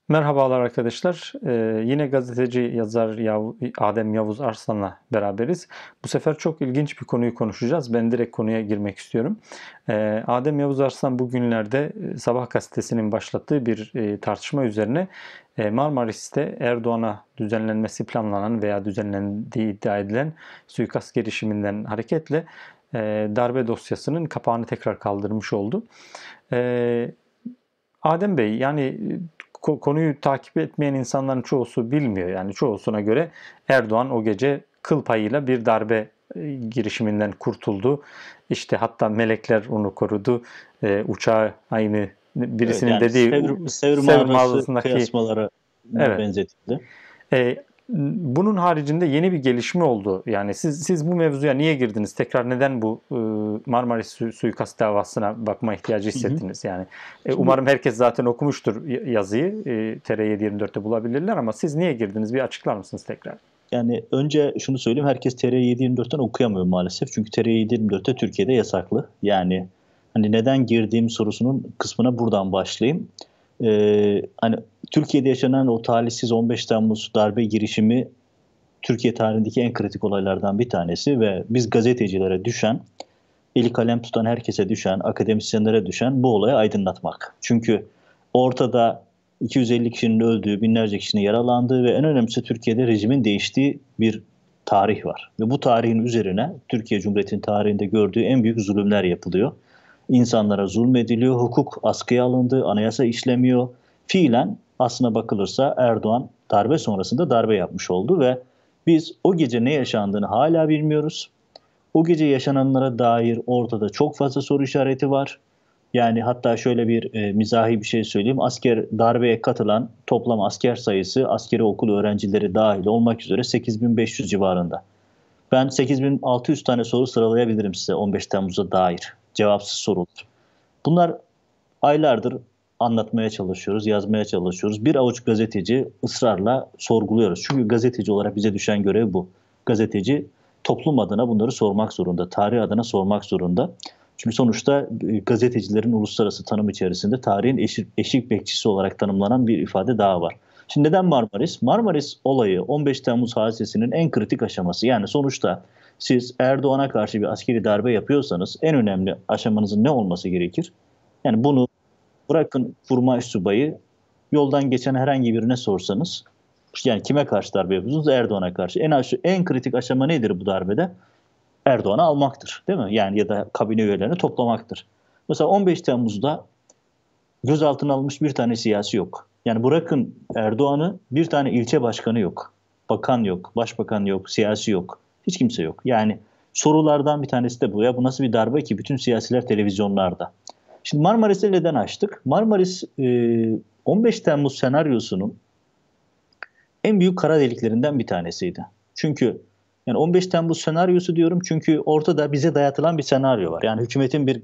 Merhabalar arkadaşlar. Yine gazeteci yazar Adem Yavuz Arslan'la beraberiz. Bu sefer çok ilginç bir konuyu konuşacağız. Ben direkt konuya girmek istiyorum. Adem Yavuz Arslan bugünlerde Sabah gazetesinin başlattığı bir tartışma üzerine Marmaris'te Erdoğan'a düzenlenmesi planlanan veya düzenlendiği iddia edilen suikast girişiminden hareketle darbe dosyasının kapağını tekrar kaldırmış oldu. Adem Bey, yani konuyu takip etmeyen insanların çoğusu bilmiyor. Yani çoğusuna göre Erdoğan o gece kıl payıyla bir darbe girişiminden kurtuldu. İşte hatta melekler onu korudu. Uçağı aynı Evet, birisinin yani dediği Sevr Sevr mağarası mağazasındaki. kıyasmalarına Evet. benzetildi. E, Bunun haricinde yeni bir gelişme oldu. Yani siz bu mevzuya niye girdiniz? Tekrar neden bu Marmaris suikast davasına bakma ihtiyacı Hı hı. hissettiniz? Yani Şimdi umarım herkes zaten okumuştur yazıyı. TR724'te bulabilirler ama siz niye girdiniz? Bir açıklar mısınız tekrar? yani önce şunu söyleyeyim, herkes TR724'ten okuyamıyor maalesef. Çünkü TR724'te Türkiye'de yasaklı. Yani hani neden girdiğim sorusunun kısmına buradan başlayayım. Hani Türkiye'de yaşanan o talihsiz 15 Temmuz darbe girişimi Türkiye tarihindeki en kritik olaylardan bir tanesi ve biz gazetecilere düşen, eli kalem tutan herkese düşen, akademisyenlere düşen bu olayı aydınlatmak. Çünkü ortada 250 kişinin öldüğü, binlerce kişinin yaralandığı ve en önemlisi Türkiye'de rejimin değiştiği bir tarih var. Ve bu tarihin üzerine Türkiye Cumhuriyeti'nin tarihinde gördüğü en büyük zulümler yapılıyor. İnsanlara zulmediliyor, hukuk askıya alındı, anayasa işlemiyor. Fiilen aslına bakılırsa Erdoğan darbe sonrasında darbe yapmış oldu ve biz o gece ne yaşandığını hala bilmiyoruz. O gece yaşananlara dair ortada çok fazla soru işareti var. Yani hatta şöyle bir mizahi bir şey söyleyeyim. Darbeye katılan toplam asker sayısı askeri okul öğrencileri dahil olmak üzere 8500 civarında. Ben 8600 tane soru sıralayabilirim size 15 Temmuz'a dair. Cevapsız sorular. Bunlar aylardır anlatmaya çalışıyoruz, yazmaya çalışıyoruz. Bir avuç gazeteci ısrarla sorguluyoruz. Çünkü gazeteci olarak bize düşen görev bu. Gazeteci toplum adına bunları sormak zorunda, tarih adına sormak zorunda. Çünkü sonuçta gazetecilerin uluslararası tanım içerisinde tarihin eşik bekçisi olarak tanımlanan bir ifade daha var. Şimdi neden Marmaris? Marmaris olayı 15 Temmuz hadisesinin en kritik aşaması. Yani sonuçta siz Erdoğan'a karşı bir askeri darbe yapıyorsanız en önemli aşamanızın ne olması gerekir? Yani bunu bırakın kurmay subayı, yoldan geçen herhangi birine sorsanız, yani kime karşı darbe yapıyorsunuz? Erdoğan'a karşı. En kritik aşama nedir bu darbede? Erdoğan'ı almaktır, değil mi? Yani ya da kabine üyelerini toplamaktır. Mesela 15 Temmuz'da gözaltına alınmış bir tane siyasi yok. Yani bırakın Erdoğan'ı, bir tane ilçe başkanı yok. Bakan yok, başbakan yok, siyasi yok. Hiç kimse yok. Yani sorulardan bir tanesi de bu. Ya bu nasıl bir darbe ki bütün siyasiler televizyonlarda? Şimdi Marmaris'i neden açtık? Marmaris 15 Temmuz senaryosunun en büyük kara deliklerinden bir tanesiydi. Çünkü yani 15 Temmuz senaryosu diyorum çünkü ortada bize dayatılan bir senaryo var. Yani hükümetin bir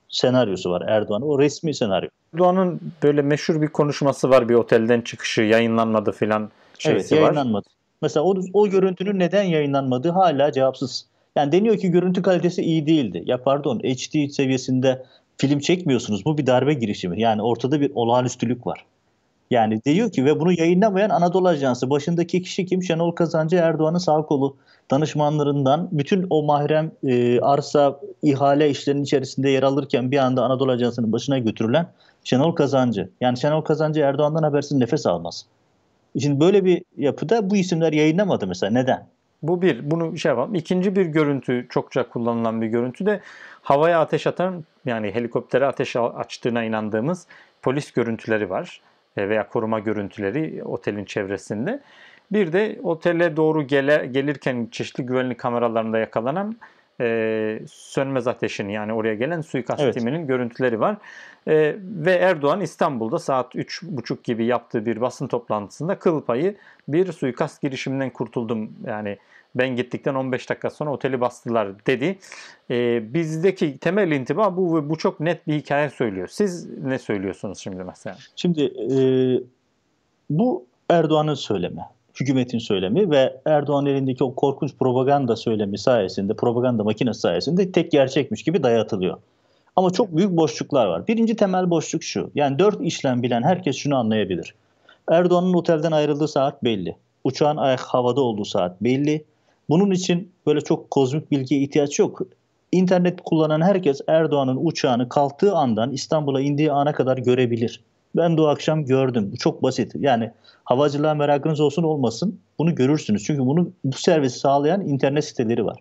senaryosu var Erdoğan'ın. O resmi senaryo. Erdoğan'ın böyle meşhur bir konuşması var, bir otelden çıkışı yayınlanmadı filan Evet, şeysi var. yayınlanmadı. Mesela o görüntünün neden yayınlanmadığı hala cevapsız. Yani deniyor ki görüntü kalitesi iyi değildi. Ya pardon, HD seviyesinde film çekmiyorsunuz. Bu bir darbe girişimi. Yani ortada bir olağanüstülük var. Yani diyor ki ve bunu yayınlamayan Anadolu Ajansı. Başındaki kişi kim? Şenol Kazancı, Erdoğan'ın sağ kolu danışmanlarından, bütün o mahrem arsa ihale işlerinin içerisinde yer alırken bir anda Anadolu Ajansı'nın başına götürülen Şenol Kazancı. Yani Şenol Kazancı Erdoğan'dan habersiz nefes almaz. Şimdi böyle bir yapıda bu isimler yayınlamadı mesela. Neden? Bu bir. Bunu şey yapalım. İkinci bir görüntü, çokça kullanılan bir görüntü de havaya ateş atan, yani helikoptere ateş açtığına inandığımız polis görüntüleri var. Veya koruma görüntüleri otelin çevresinde. Bir de otele doğru gelirken çeşitli güvenlik kameralarında yakalanan sönmez ateşin, yani oraya gelen suikast Evet. timinin görüntüleri var. Ve Erdoğan İstanbul'da saat 3.30 gibi yaptığı bir basın toplantısında kıl payı bir suikast girişiminden kurtuldum. Yani ben gittikten 15 dakika sonra oteli bastılar dedi. Bizdeki temel intiba bu ve bu çok net bir hikaye söylüyor. Siz ne söylüyorsunuz şimdi mesela? Şimdi bu Erdoğan'ın söylemi, hükümetin söylemi ve Erdoğan elindeki o korkunç propaganda söylemi sayesinde, propaganda makinesi sayesinde tek gerçekmiş gibi dayatılıyor. Ama çok büyük boşluklar var. Birinci temel boşluk şu. Yani dört işlem bilen herkes şunu anlayabilir. Erdoğan'ın otelden ayrıldığı saat belli. Uçağın havada olduğu saat belli. Bunun için böyle çok kozmik bilgiye ihtiyaç yok. İnternet kullanan herkes Erdoğan'ın uçağını kalktığı andan İstanbul'a indiği ana kadar görebilir. Ben de o akşam gördüm. Bu çok basit. Yani havacılığa merakınız olsun olmasın bunu görürsünüz. Çünkü bu servisi sağlayan internet siteleri var.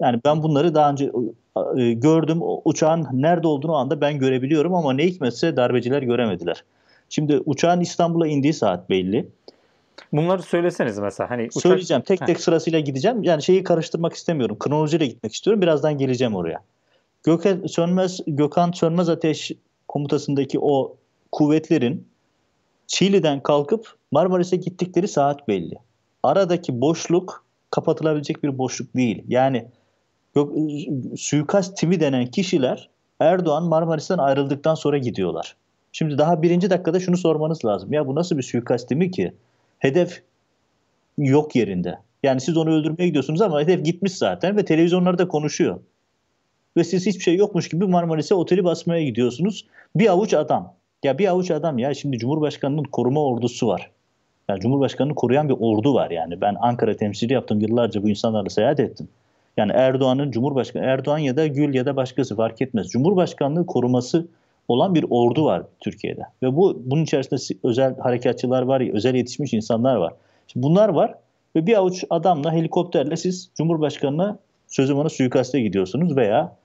Yani ben bunları daha önce gördüm. O uçağın nerede olduğunu o anda ben görebiliyorum ama ne hikmetse darbeciler göremediler. Şimdi uçağın İstanbul'a indiği saat belli. Bunları söyleseniz mesela hani uçak. Söyleyeceğim. Tek Heh, tek sırasıyla gideceğim. Yani şeyi karıştırmak istemiyorum. Kronolojiyle gitmek istiyorum. Birazdan geleceğim oraya. Gökhan Sönmez Ateş komutasındaki o kuvvetlerin Çiğli'den kalkıp Marmaris'e gittikleri saat belli. Aradaki boşluk kapatılabilecek bir boşluk değil. Yani suikast timi denen kişiler Erdoğan Marmaris'ten ayrıldıktan sonra gidiyorlar. Şimdi daha birinci dakikada şunu sormanız lazım. Ya bu nasıl bir suikast timi ki? Hedef yok yerinde. Yani siz onu öldürmeye gidiyorsunuz ama hedef gitmiş zaten ve televizyonlarda konuşuyor. Ve siz hiçbir şey yokmuş gibi Marmaris'e oteli basmaya gidiyorsunuz. Bir avuç adam. Ya bir avuç adam ya şimdi Cumhurbaşkanı'nın koruma ordusu var. Yani Cumhurbaşkanı'nı koruyan bir ordu var yani. Ben Ankara temsili yaptım. Yıllarca bu insanlarla seyahat ettim. Yani Erdoğan'ın Cumhurbaşkanı, Erdoğan ya da Gül ya da başkası fark etmez. Cumhurbaşkanlığı koruması olan bir ordu var Türkiye'de. Ve bunun içerisinde özel harekatçılar var, özel yetişmiş insanlar var. Şimdi bunlar var ve bir avuç adamla helikopterle siz Cumhurbaşkanı'na sözüm ona suikaste gidiyorsunuz veya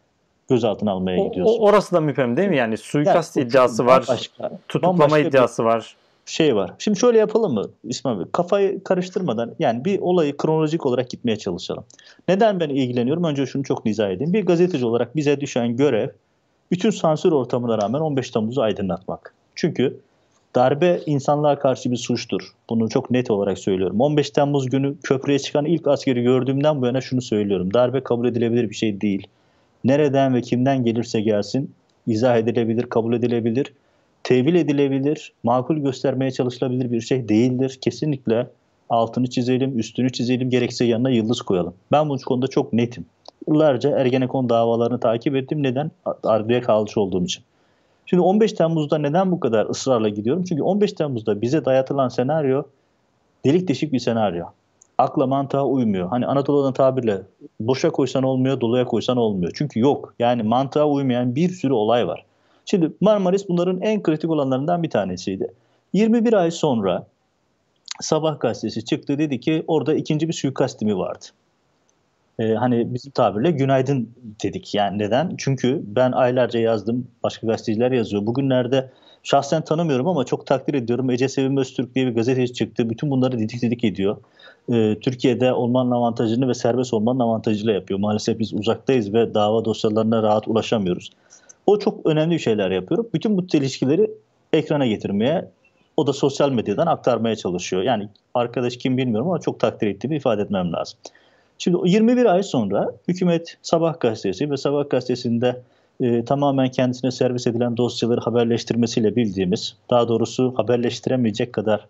gözaltına almaya gidiyorsunuz. orası da müphem değil mi? Yani Yani suikast bu çok iddiası var, tutuklama bambaşka bir iddiası var. şey var. Şimdi şöyle yapalım mı İsmail Bey? Kafayı karıştırmadan yani bir olayı kronolojik olarak gitmeye çalışalım. Neden ben ilgileniyorum? Önce şunu çok izah edeyim. Bir gazeteci olarak bize düşen görev bütün sansür ortamına rağmen 15 Temmuz'u aydınlatmak. Çünkü darbe insanlığa karşı bir suçtur. Bunu çok net olarak söylüyorum. 15 Temmuz günü köprüye çıkan ilk askeri gördüğümden bu yana şunu söylüyorum. Darbe kabul edilebilir bir şey değil. Nereden ve kimden gelirse gelsin izah edilebilir, kabul edilebilir, tevil edilebilir, makul göstermeye çalışılabilir bir şey değildir. Kesinlikle altını çizelim, üstünü çizelim, gerekse yanına yıldız koyalım. Ben bu konuda çok netim. Yıllarca Ergenekon davalarını takip ettim. Neden? Ardıya kalmış olduğum için. Şimdi 15 Temmuz'da neden bu kadar ısrarla gidiyorum? Çünkü 15 Temmuz'da bize dayatılan senaryo delik deşik bir senaryo. Akla mantığa uymuyor. Hani Anadolu'dan tabirle boşa koysan olmuyor, doluya koysan olmuyor. Çünkü yok. Yani mantığa uymayan bir sürü olay var. Şimdi Marmaris bunların en kritik olanlarından bir tanesiydi. 21 ay sonra Sabah gazetesi çıktı dedi ki orada ikinci bir suikast timi vardı. Hani bizim tabirle günaydın dedik. Yani neden? Çünkü ben aylarca yazdım. Başka gazeteciler yazıyor. Bugünlerde şahsen tanımıyorum ama çok takdir ediyorum. Ece Sevim Öztürk diye bir gazeteci çıktı. Bütün bunları didik didik ediyor. Türkiye'de olmanın avantajını ve serbest olmanın avantajıyla yapıyor. Maalesef biz uzaktayız ve dava dosyalarına rahat ulaşamıyoruz. O çok önemli şeyler yapıyor. Bütün bu ilişkileri ekrana getirmeye, o da sosyal medyadan aktarmaya çalışıyor. Yani arkadaş kim bilmiyorum ama çok takdir ettiğimi ifade etmem lazım. Şimdi 21 ay sonra hükümet Sabah gazetesi ve Sabah gazetesinde tamamen kendisine servis edilen dosyaları haberleştirmesiyle bildiğimiz, daha doğrusu haberleştiremeyecek kadar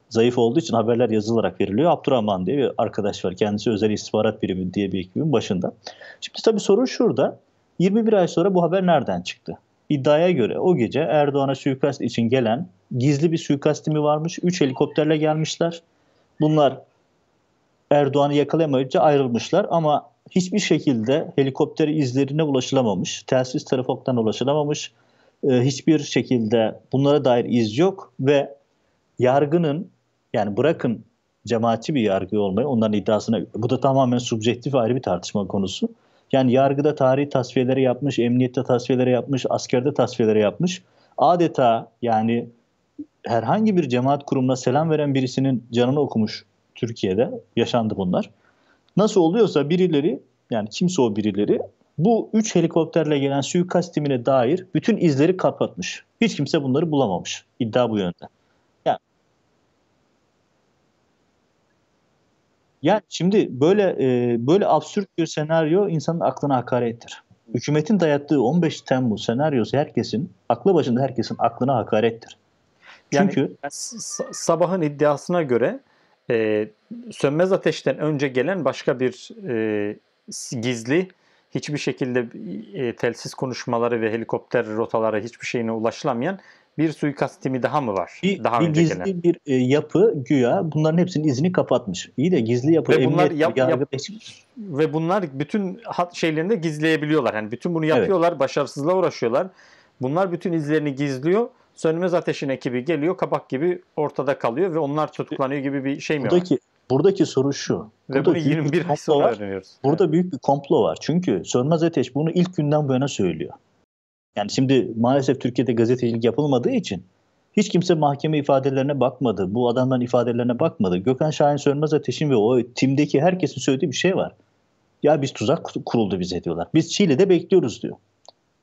zayıf olduğu için haberler yazılarak veriliyor. Abdurrahman diye bir arkadaş var. Kendisi özel istihbarat birimi diye bir ekibin başında. Şimdi tabii sorun şurada. 21 ay sonra bu haber nereden çıktı? İddiaya göre o gece Erdoğan'a suikast için gelen gizli bir suikast timi varmış. 3 helikopterle gelmişler. Bunlar Erdoğan'ı yakalayamayınca ayrılmışlar ama hiçbir şekilde helikopter izlerine ulaşılamamış. Telsiz tarafından ulaşılamamış. Hiçbir şekilde bunlara dair iz yok ve yargının yani bırakın cemaatçi bir yargı olmayı onların iddiasına bu da tamamen subjektif ayrı bir tartışma konusu. Yani yargıda tarihi tasfiyeleri yapmış, emniyette tasfiyeleri yapmış, askerde tasfiyeleri yapmış. Adeta yani herhangi bir cemaat kurumuna selam veren birisinin canını okumuş Türkiye'de yaşandı bunlar. Nasıl oluyorsa birileri yani kimse o birileri bu 3 helikopterle gelen suikast timine dair bütün izleri kapatmış. Hiç kimse bunları bulamamış. İddia bu yönde. Yani, yani şimdi böyle absürt bir senaryo insanın aklına hakarettir. Hükümetin dayattığı 15 Temmuz senaryosu herkesin, aklı başında herkesin aklına hakarettir. Yani Çünkü Sabah'ın iddiasına göre e, Sönmez Ateş'ten önce gelen başka bir gizli hiçbir şekilde telsiz konuşmaları ve helikopter rotaları hiçbir şeyine ulaşılamayan bir suikast timi daha mı var? Bir, Daha bir önce gelen. gizli bir yapı güya bunların hepsinin izini kapatmış. İyi de gizli yapı Ve bunlar emniyet, yargıda hiç... ve bunlar bütün şeylerini de gizleyebiliyorlar. Yani bütün bunu Evet. yapıyorlar, başarısızlığa uğraşıyorlar. Bunlar bütün izlerini gizliyor. Sönmez Ateş'in ekibi geliyor, kapak gibi ortada kalıyor ve onlar tutuklanıyor gibi bir şey mi var? Buradaki soru şu. Ve Burada bunu büyük bir 21 ay komplo sonra var. öğreniyoruz. Burada büyük bir komplo var. Çünkü Sönmez Ateş bunu ilk günden bu yana söylüyor. Yani şimdi maalesef Türkiye'de gazetecilik yapılmadığı için hiç kimse mahkeme ifadelerine bakmadı. Bu adamların ifadelerine bakmadı. Gökhan Şahin Sönmez Ateş'in ve o timdeki herkesin söylediği bir şey var. Ya biz tuzak kuruldu bize diyorlar. Biz Çiğli'de bekliyoruz diyor.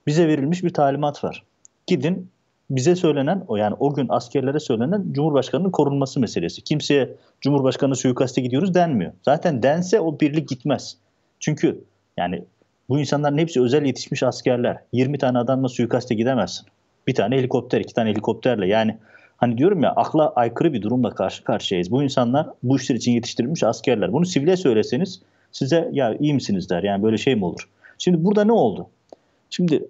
Bize verilmiş bir talimat var. Gidin, bize söylenen, yani o gün askerlere söylenen Cumhurbaşkanı'nın korunması meselesi. Kimseye Cumhurbaşkanı suikaste gidiyoruz denmiyor. Zaten dense o birlik gitmez. Çünkü yani bu insanların hepsi özel yetişmiş askerler. 20 tane adamla suikaste gidemezsin. Bir tane helikopter, 2 tane helikopterle. Yani hani diyorum ya, akla aykırı bir durumla karşı karşıyayız. Bu insanlar bu işler için yetiştirilmiş askerler. Bunu sivile söyleseniz size ya iyi misiniz der. Yani böyle şey mi olur? Şimdi burada ne oldu? Şimdi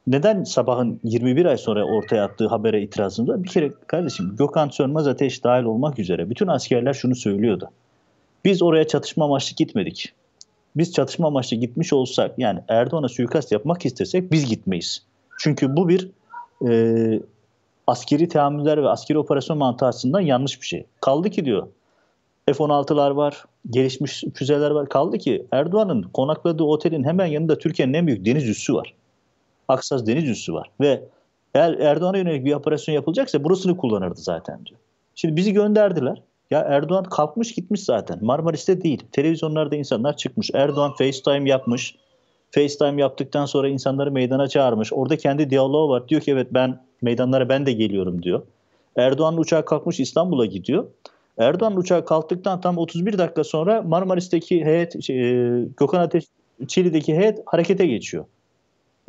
neden sabahın 21 ay sonra ortaya attığı habere itirazım var? Bir kere kardeşim, Gökhan Sönmez Ateş dahil olmak üzere bütün askerler şunu söylüyordu. Biz oraya çatışma amaçlı gitmedik. Biz çatışma amaçlı gitmiş olsak, yani Erdoğan'a suikast yapmak istesek biz gitmeyiz. Çünkü bu bir askeri teamüller ve askeri operasyon mantığı açısından yanlış bir şey. Kaldı ki diyor, F-16'lar var, gelişmiş füzeler var. Kaldı ki Erdoğan'ın konakladığı otelin hemen yanında Türkiye'nin en büyük deniz üssü var. Aksaz deniz üssü var. Ve eğer Erdoğan'a yönelik bir operasyon yapılacaksa burasını kullanırdı zaten diyor. Şimdi bizi gönderdiler. Ya Erdoğan kalkmış gitmiş zaten. Marmaris'te değil. Televizyonlarda insanlar çıkmış. Erdoğan FaceTime yapmış. FaceTime yaptıktan sonra insanları meydana çağırmış. Orada kendi diyaloğu var. Diyor ki evet, ben meydanlara ben de geliyorum diyor. Erdoğan'ın uçağı kalkmış İstanbul'a gidiyor. Erdoğan'ın uçağı kalktıktan tam 31 dakika sonra Marmaris'teki heyet, Gökhan Ateş, Çiğli'deki heyet harekete geçiyor.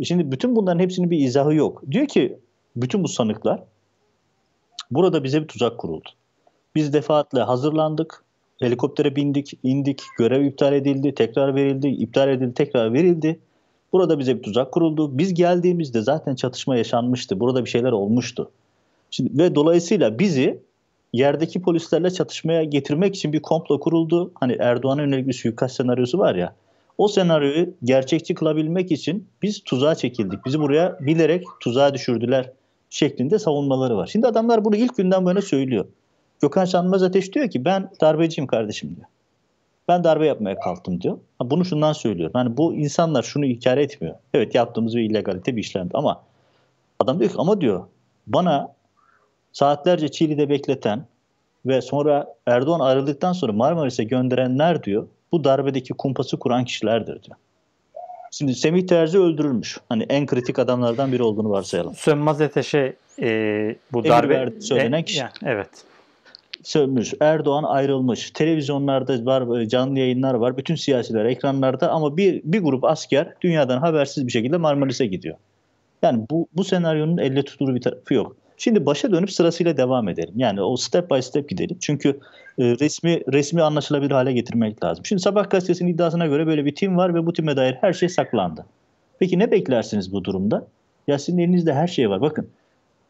Şimdi bütün bunların hepsinin bir izahı yok. Diyor ki bütün bu sanıklar, burada bize bir tuzak kuruldu. Biz defaatle hazırlandık, helikoptere bindik, indik, görev iptal edildi, tekrar verildi, iptal edildi, tekrar verildi. Burada bize bir tuzak kuruldu. Biz geldiğimizde zaten çatışma yaşanmıştı. Burada bir şeyler olmuştu. Şimdi, ve dolayısıyla bizi yerdeki polislerle çatışmaya getirmek için bir komplo kuruldu. Hani Erdoğan'a yönelik bir suikast senaryosu var ya. O senaryoyu gerçekçi kılabilmek için biz tuzağa çekildik. Bizi buraya bilerek tuzağa düşürdüler şeklinde savunmaları var. Şimdi adamlar bunu ilk günden böyle söylüyor. Gökhan Şanmaz Ateş diyor ki ben darbeciyim kardeşim diyor. Ben darbe yapmaya kalktım diyor. Bunu şundan söylüyor. Yani bu insanlar şunu inkar etmiyor. Evet, yaptığımız bir illegalite, bir işlemdi ama adam diyor ki ama diyor bana saatlerce Çiğli'de bekleten ve sonra Erdoğan ayrıldıktan sonra Marmaris'e gönderenler diyor bu darbedeki kumpası kuran kişilerdir diyor. Şimdi Semih Terzi öldürülmüş. Hani en kritik adamlardan biri olduğunu varsayalım. Sönmez Ateş'e bu Emir darbe verdiği söylenen kişi. yani, evet. Sönmüş. Erdoğan ayrılmış. Televizyonlarda var, canlı yayınlar var. Bütün siyasiler ekranlarda ama bir grup asker dünyadan habersiz bir şekilde Marmaris'e gidiyor. Yani bu senaryonun elle tutulur bir tarafı yok. Şimdi başa dönüp sırasıyla devam edelim. Yani o step by step gidelim. Çünkü resmi anlaşılabilir hale getirmek lazım. Şimdi Sabah gazetesinin iddiasına göre böyle bir tim var ve bu time dair her şey saklandı. Peki ne beklersiniz bu durumda? Ya sizin elinizde her şey var. Bakın,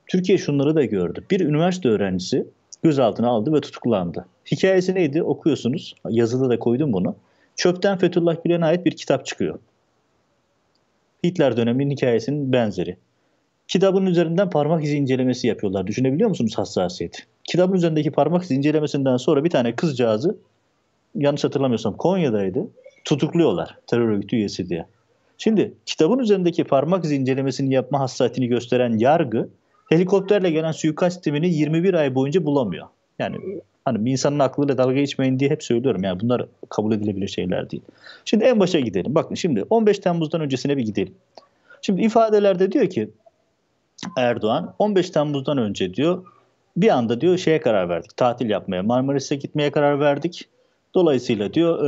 Türkiye şunları da gördü. Bir üniversite öğrencisi gözaltına aldı ve tutuklandı. Hikayesi neydi? Okuyorsunuz. Yazıda da koydum bunu. Çöpten Fethullah Gülen'e ait bir kitap çıkıyor. Hitler döneminin hikayesinin benzeri. Kitabın üzerinden parmak izi incelemesi yapıyorlar. Düşünebiliyor musunuz hassasiyeti? Kitabın üzerindeki parmak izi incelemesinden sonra bir tane kızcağızı, yanlış hatırlamıyorsam Konya'daydı, tutukluyorlar terör örgütü üyesi diye. Şimdi kitabın üzerindeki parmak izi incelemesini yapma hassasiyetini gösteren yargı helikopterle gelen suikast timini 21 ay boyunca bulamıyor. Yani hani bir insanın aklıyla dalga geçmeyin diye hep söylüyorum. Yani bunlar kabul edilebilir şeyler değil. Şimdi en başa gidelim. Bakın şimdi 15 Temmuz'dan öncesine bir gidelim. Şimdi ifadelerde diyor ki Erdoğan 15 Temmuz'dan önce diyor bir anda diyor şeye karar verdik. Tatil yapmaya, Marmaris'e gitmeye karar verdik. Dolayısıyla diyor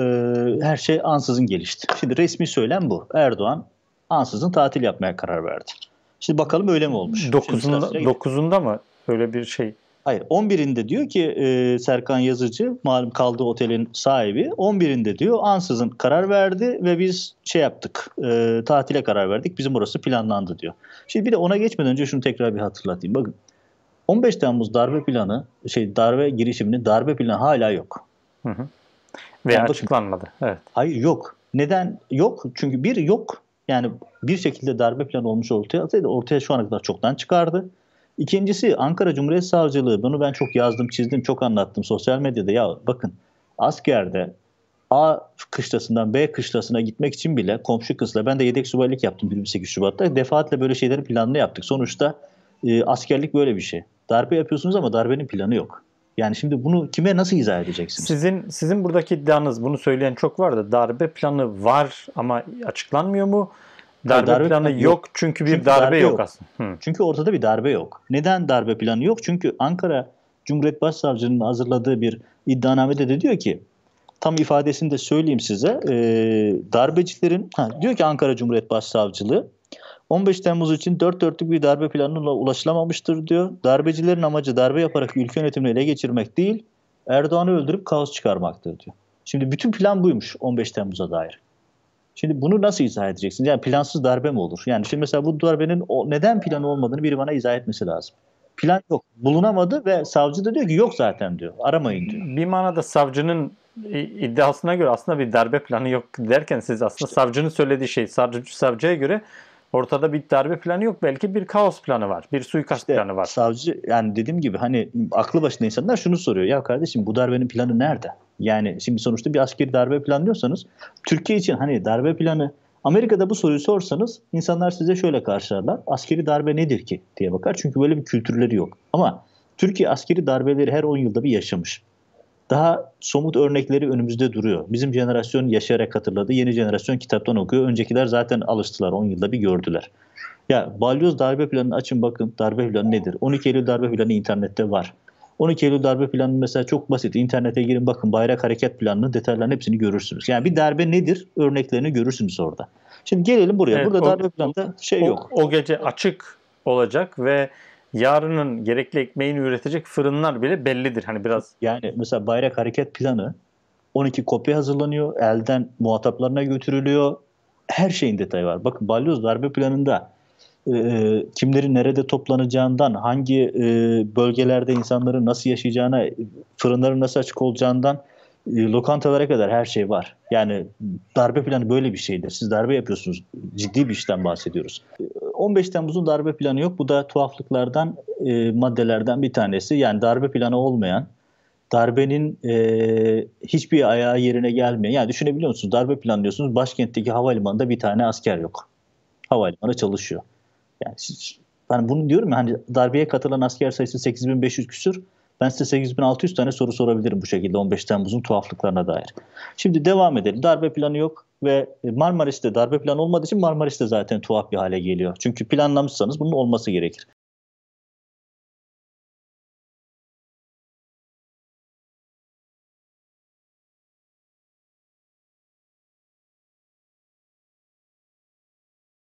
her şey ansızın gelişti. Şimdi resmi söylem bu. Erdoğan ansızın tatil yapmaya karar verdi. Şimdi bakalım öyle mi olmuş? 9'unda mı öyle bir şey? Hayır, 11'inde diyor ki Serkan Yazıcı, malum kaldığı otelin sahibi, 11'inde diyor ansızın karar verdi ve biz şey yaptık, tatile karar verdik, bizim orası planlandı diyor. Şimdi bir de ona geçmeden önce şunu tekrar bir hatırlatayım. Bakın, 15 Temmuz darbe planı, darbe girişiminin darbe planı hala yok. Hı hı. Veya Yani bakın, açıklanmadı. Evet. hayır yok. Neden yok? Çünkü bir yok. Yani bir şekilde darbe planı olmuş ortaya şu ana kadar çoktan çıkardı. İkincisi Ankara Cumhuriyet Savcılığı, bunu ben çok yazdım, çizdim, çok anlattım sosyal medyada. Ya bakın, askerde A kışlasından B kışlasına gitmek için bile komşu kızla, ben de yedek subaylık yaptım 28 Şubat'ta. Defaatle böyle şeylerin planını yaptık. Sonuçta askerlik böyle bir şey. Darbe yapıyorsunuz ama darbenin planı yok. Yani şimdi bunu kime nasıl izah edeceksiniz? Sizin buradaki iddianız, bunu söyleyen çok vardı. Darbe planı var ama açıklanmıyor mu? Darbe planı yok çünkü bir darbe yok aslında. Hı. Çünkü ortada bir darbe yok. Neden darbe planı yok? Çünkü Ankara Cumhuriyet Başsavcılığı'nın hazırladığı bir iddianamede de diyor ki, tam ifadesini de söyleyeyim size. Darbecilerin, diyor ki Ankara Cumhuriyet Başsavcılığı 15 Temmuz için dört dörtlük bir darbe planına ulaşılamamıştır diyor. Darbecilerin amacı darbe yaparak ülke yönetimini ele geçirmek değil, Erdoğan'ı öldürüp kaos çıkarmaktır diyor. Şimdi bütün plan buymuş 15 Temmuz'a dair. Şimdi bunu nasıl izah edeceksiniz? Yani plansız darbe mi olur? Yani şimdi mesela bu darbenin neden planı olmadığını biri bana izah etmesi lazım. Plan yok. Bulunamadı ve savcı da diyor ki yok zaten diyor. Aramayın diyor. Bir manada savcının iddiasına göre aslında bir darbe planı yok derken, siz aslında savcının söylediği şey, savcıya göre ortada bir darbe planı yok. Belki bir kaos planı var. Bir suikast planı var. Savcı, yani dediğim gibi, hani aklı başında insanlar şunu soruyor. Ya kardeşim, bu darbenin planı nerede? Yani şimdi sonuçta bir askeri darbe planlıyorsanız, Türkiye için hani darbe planı, Amerika'da bu soruyu sorsanız insanlar size şöyle karşılarlar. Askeri darbe nedir ki diye bakar. Çünkü böyle bir kültürleri yok. Ama Türkiye askeri darbeleri her 10 yılda bir yaşamış. Daha somut örnekleri önümüzde duruyor. Bizim jenerasyon yaşayarak hatırladı. Yeni jenerasyon kitaptan okuyor. Öncekiler zaten alıştılar. 10 yılda bir gördüler. Ya balyoz darbe planını açın, bakın darbe planı nedir? 12 Eylül darbe planı internette var. 12 Eylül darbe planı mesela çok basit. İnternete girin, bakın bayrak hareket planının detaylarının hepsini görürsünüz. Yani bir darbe nedir? Örneklerini görürsünüz orada. Şimdi gelelim buraya. Evet, Burada darbe planında yok. O gece açık olacak ve yarının gerekli ekmeğini üretecek fırınlar bile bellidir. Hani biraz Yani mesela bayrak hareket planı, 12 kopya hazırlanıyor. Elden muhataplarına götürülüyor. Her şeyin detayı var. Bakın balyoz darbe planında kimlerin nerede toplanacağından, hangi bölgelerde insanların nasıl yaşayacağına, fırınların nasıl açık olacağından, lokantalara kadar her şey var. Yani darbe planı böyle bir şeydir. Siz darbe yapıyorsunuz. Ciddi bir işten bahsediyoruz. 15 Temmuz'un darbe planı yok. Bu da tuhaflıklardan, maddelerden bir tanesi. Yani darbe planı olmayan, darbenin hiçbir ayağı yerine gelmeyen. Yani düşünebiliyor musunuz? Darbe planlıyorsunuz. Başkentteki havalimanında bir tane asker yok. Havalimanı çalışıyor. Yani ben bunu diyorum ya, hani darbeye katılan asker sayısı 8500 küsür. Ben size 8600 tane soru sorabilirim bu şekilde 15 Temmuz'un tuhaflıklarına dair. Şimdi devam edelim. Darbe planı yok ve Marmaris'te darbe planı olmadığı için Marmaris'te zaten tuhaf bir hale geliyor. Çünkü planlamışsanız bunun olması gerekir.